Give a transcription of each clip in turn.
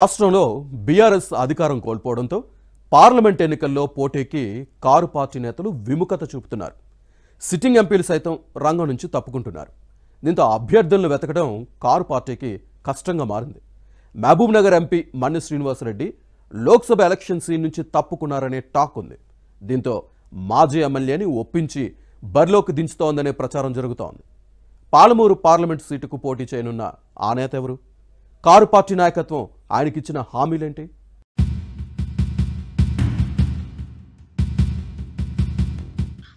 రాష్ట్రంలో బీఆర్ఎస్ అధికారం కోల్పోవడంతో పార్లమెంట్ ఎన్నికల్లో పోటీకి కారు పార్టీ నేతలు విముఖత చూపుతున్నారు. సిట్టింగ్ ఎంపీలు సైతం రంగం నుంచి తప్పుకుంటున్నారు. దీంతో అభ్యర్థులను వెతకడం కారు పార్టీకి కష్టంగా మారింది. మహబూబ్ నగర్ ఎంపీ మన్ని శ్రీనివాసరెడ్డి లోక్సభ ఎలక్షన్ సీన్ నుంచి తప్పుకున్నారనే టాక్ ఉంది. దీంతో మాజీ ఎమ్మెల్యేని ఒప్పించి బరిలోకి దించుతోందనే ప్రచారం జరుగుతోంది. పాలమూరు పార్లమెంటు సీటుకు పోటీ చేయనున్న ఆ నేత ఎవరు? కారు పార్టీ నాయకత్వం ఆయనకిచ్చిన హామీలేంటి?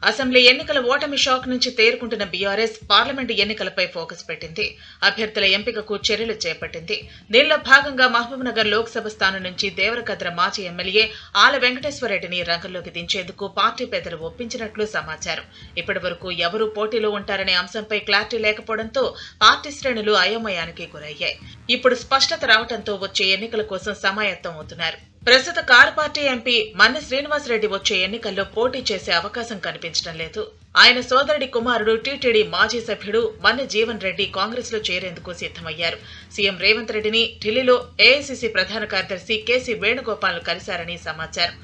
అసెంబ్లీ ఎన్నికల ఓటమి షాక్ నుంచి తేరుకుంటున్న బీఆర్ఎస్ పార్లమెంటు ఎన్నికలపై ఫోకస్ పెట్టింది. అభ్యర్థుల ఎంపికకు చర్యలు చేపట్టింది. దీనిలో భాగంగా మహబూబ్ నగర్ లోక్సభ స్థానం నుంచి దేవరకద్ర మాజీ ఎమ్మెల్యే ఆల వెంకటేశ్వరరెడ్డిని రంగంలోకి దించేందుకు పార్టీ పెద్దలు ఒప్పించినట్లు సమాచారం. ఇప్పటి వరకు ఎవరు పోటీలో ఉంటారనే అంశంపై క్లారిటీ లేకపోవడంతో పార్టీ శ్రేణులు అయోమయానికి గురయ్యాయి. ఇప్పుడు స్పష్టత రావడంతో వచ్చే ఎన్నికల కోసం సమాయత్తం అవుతున్నారు. ప్రస్తుత కారు పార్టీ ఎంపీ మన్ని శ్రీనివాసరెడ్డి వచ్చే ఎన్నికల్లో పోటీ చేసే అవకాశం కనిపించడం లేదు. ఆయన సోదరుడి కుమారుడు టీటీడీ మాజీ సభ్యుడు మన్ని జీవన్ రెడ్డి కాంగ్రెస్ లో చేరేందుకు సిద్దమయ్యారు. సీఎం రేవంత్ రెడ్డిని ఢిల్లీలో ఏఐసీసీ ప్రధాన కార్యదర్శి కేసీ వేణుగోపాల్ కలిశారని సమాచారం.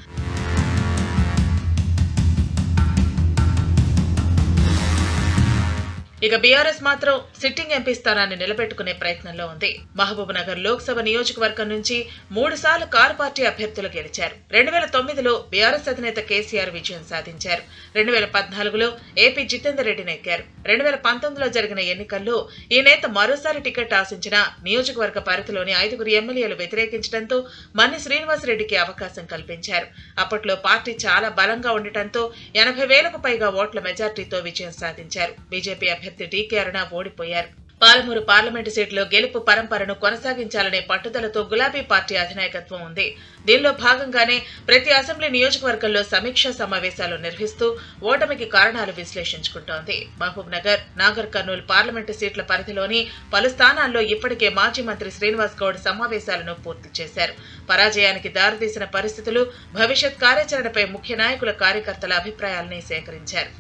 ఇక బీఆర్ఎస్ మాత్రం సిట్టింగ్ ఎంపీ స్థానాన్ని నిలబెట్టుకునే ప్రయత్నంలో ఉంది. మహబూబ్ నగర్ లోక్సభ నియోజకవర్గం నుంచి 3 సార్లు కారు పార్టీ అభ్యర్థులు గెలిచారు. 2009లో బీఆర్ఎస్ అధినేత కేసీఆర్ విజయం సాధించారు. 2014లో ఏపీ జితేందర్ రెడ్డి నెగ్గారు. 2019లో జరిగిన ఎన్నికల్లో ఈ నేత మరోసారి టికెట్ ఆశించిన నియోజకవర్గ పరిధిలోని 5 ఎమ్మెల్యేలు వ్యతిరేకించడంతో మన్ని శ్రీనివాసరెడ్డికి అవకాశం కల్పించారు. అప్పట్లో పార్టీ చాలా బలంగా ఉండటంతో 80,000కు పైగా ఓట్ల మెజార్టీతో విజయం సాధించారు. బీజేపీ అభ్యర్థి డీకే అరుణ ఓడిపోయారు. పాలమూరు పార్లమెంటు సీటులో గెలుపు పరంపరను కొనసాగించాలనే పట్టుదలతో గులాబీ పార్టీ అధినాయకత్వం ఉంది. దీనిలో భాగంగానే ప్రతి అసెంబ్లీ నియోజకవర్గంలో సమీక్షా సమావేశాలు నిర్వహిస్తూ ఓటమికి కారణాలు విశ్లేషించుకుంటోంది. మహబూబ్ నగర్, నాగర్ కర్నూలు పార్లమెంటు సీట్ల పరిధిలోని పలు స్థానాల్లో ఇప్పటికే మాజీ మంత్రి శ్రీనివాస్ గౌడ్ సమావేశాలను పూర్తి చేశారు. పరాజయానికి దారితీసిన పరిస్థితులు, భవిష్యత్ కార్యాచరణపై ముఖ్య నాయకుల కార్యకర్తల అభిప్రాయాలని సేకరించారు.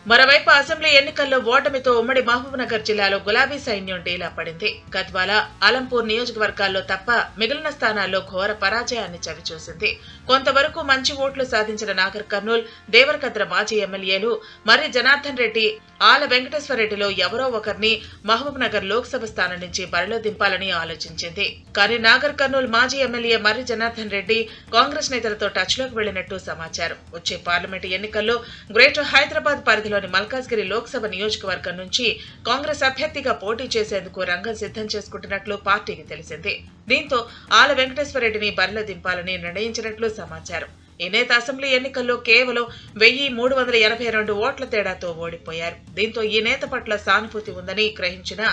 మరోవైపు అసెంబ్లీ ఎన్నికల్లో ఓటమితో ఉమ్మడి మహబూబ్ నగర్ జిల్లాలో గులాబీ సైన్యం డీలా పడింది. గద్వాల, అలంపూర్ నియోజకవర్గాల్లో తప్ప మిగిలిన స్థానాల్లో ఘోర పరాజయాన్ని చవిచూసింది. కొంతవరకు మంచి ఓట్లు సాధించిన నాగర్ కర్నూల్, దేవరకద్ర మాజీ ఎమ్మెల్యేలు మర్రి జనార్దన్ రెడ్డి, ఆల వెంకటేశ్వరరెడ్డిలో ఎవరో ఒకరిని మహబూబ్ నగర్ లోక్సభ స్థానం నుంచి బరిలో దింపాలని ఆలోచించింది. కానీ నాగర్ కర్నూల్ మాజీ ఎమ్మెల్యే మర్రి జనార్దన్ రెడ్డి కాంగ్రెస్ నేతలతో టచ్ లోకి వెళ్లినట్టు సమాచారం. వచ్చే పార్లమెంటు ఎన్నికల్లో గ్రేటర్ హైదరాబాద్ పరిధిలో మల్కాజ్గిరి లోక్సభ నియోజకవర్గం నుంచి కాంగ్రెస్ అభ్యర్థిగా పోటీ చేసేందుకు రంగం సిద్ధం చేసుకుంటున్నట్లు పార్టీకి తెలిసింది. దీంతో ఆల వెంకటేశ్వరరెడ్డిని బరిలో దింపాలని నిర్ణయించినట్లు సమాచారం. ఈ నేత అసెంబ్లీ ఎన్నికల్లో కేవలం 1382 ఓట్ల తేడాతో ఓడిపోయారు. దీంతో ఈ నేత పట్ల సానుభూతి ఉందని గ్రహించిన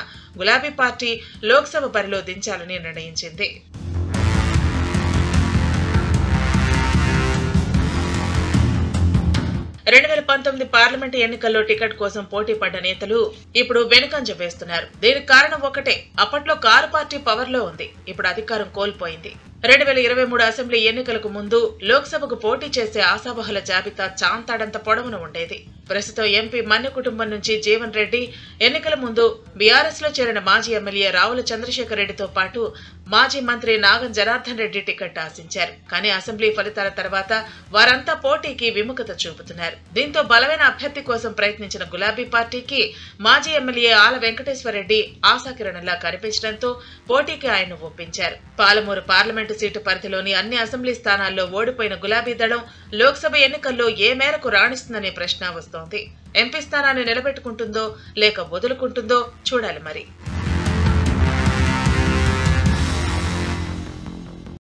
గులాబీ పార్టీ లోక్సభ బరిలో దించాలని నిర్ణయించింది. 2019 పార్లమెంటు ఎన్నికల్లో టికెట్ కోసం పోటీ పడ్డ నేతలు ఇప్పుడు వెనుకంజ వేస్తున్నారు. దీనికి కారణం ఒకటే, అప్పట్లో కారు పార్టీ పవర్ లో ఉంది, ఇప్పుడు అధికారం కోల్పోయింది. 2023 అసెంబ్లీ ఎన్నికలకు ముందు లోక్సభకు పోటీ చేసే ఆశావహుల జాబితా చాంతాడంత పొడవున ఉండేది. ప్రస్తుతం ఎంపీ మన్ని కుటుంబం నుంచి జీవన్ రెడ్డి, ఎన్నికల ముందు బీఆర్ఎస్ లో చేరిన మాజీ ఎమ్మెల్యే రావుల చంద్రశేఖర్ రెడ్డితో పాటు మాజీ మంత్రి నాగం జనార్దన్ రెడ్డి టికెట్ ఆశించారు. కానీ అసెంబ్లీ ఫలితాల తర్వాత వారంతా పోటీకి విముఖత చూపుతున్నారు. దీంతో బలమైన అభ్యర్థి కోసం ప్రయత్నించిన గులాబీ పార్టీకి మాజీ ఎమ్మెల్యే ఆల వెంకటేశ్వరరెడ్డి ఆశాకిరణంలా కనిపించడంతో పోటీకి ఆయన ఒప్పించారు. పాలమూరు పార్లమెంటు సీటు పరిధిలోని అన్ని అసెంబ్లీ స్థానాల్లో ఓడిపోయిన గులాబీ దళం లోక్సభ ఎన్నికల్లో ఏ మేరకు రాణిస్తుందనే ప్రశ్న వస్తోంది. ఎంపీ స్థానాన్ని నిలబెట్టుకుంటుందో లేక వదులుకుంటుందో చూడాలి మరి.